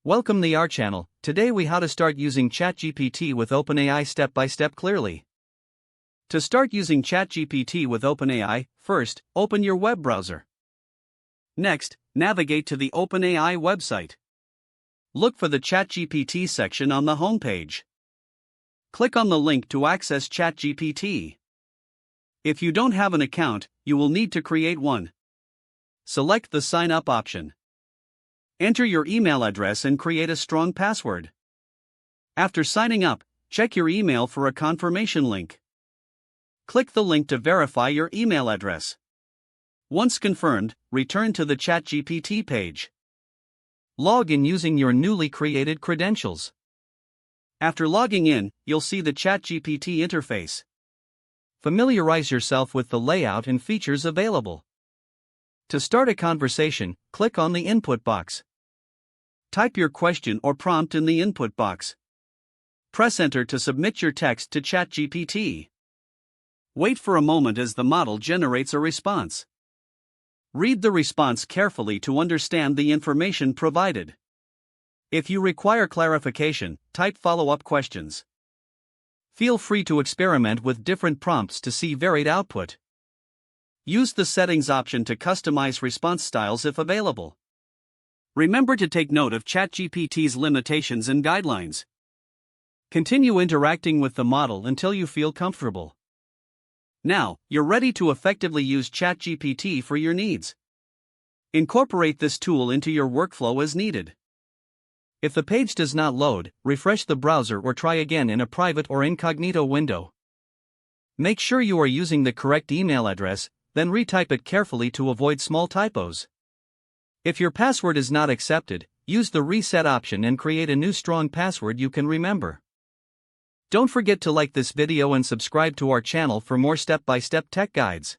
Welcome to our channel. Today we how to start using ChatGPT with OpenAI step by step clearly. To start using ChatGPT with OpenAI, first, open your web browser. Next, navigate to the OpenAI website. Look for the ChatGPT section on the homepage. Click on the link to access ChatGPT. If you don't have an account, you will need to create one. Select the Sign Up option. Enter your email address and create a strong password. After signing up, check your email for a confirmation link. Click the link to verify your email address. Once confirmed, return to the ChatGPT page. Log in using your newly created credentials. After logging in, you'll see the ChatGPT interface. Familiarize yourself with the layout and features available. To start a conversation, click on the input box. Type your question or prompt in the input box. Press Enter to submit your text to ChatGPT. Wait for a moment as the model generates a response. Read the response carefully to understand the information provided. If you require clarification, type follow-up questions. Feel free to experiment with different prompts to see varied output. Use the Settings option to customize response styles if available. Remember to take note of ChatGPT's limitations and guidelines. Continue interacting with the model until you feel comfortable. Now, you're ready to effectively use ChatGPT for your needs. Incorporate this tool into your workflow as needed. If the page does not load, refresh the browser or try again in a private or incognito window. Make sure you are using the correct email address, then retype it carefully to avoid small typos. If your password is not accepted, use the reset option and create a new strong password you can remember. Don't forget to like this video and subscribe to our channel for more step-by-step tech guides.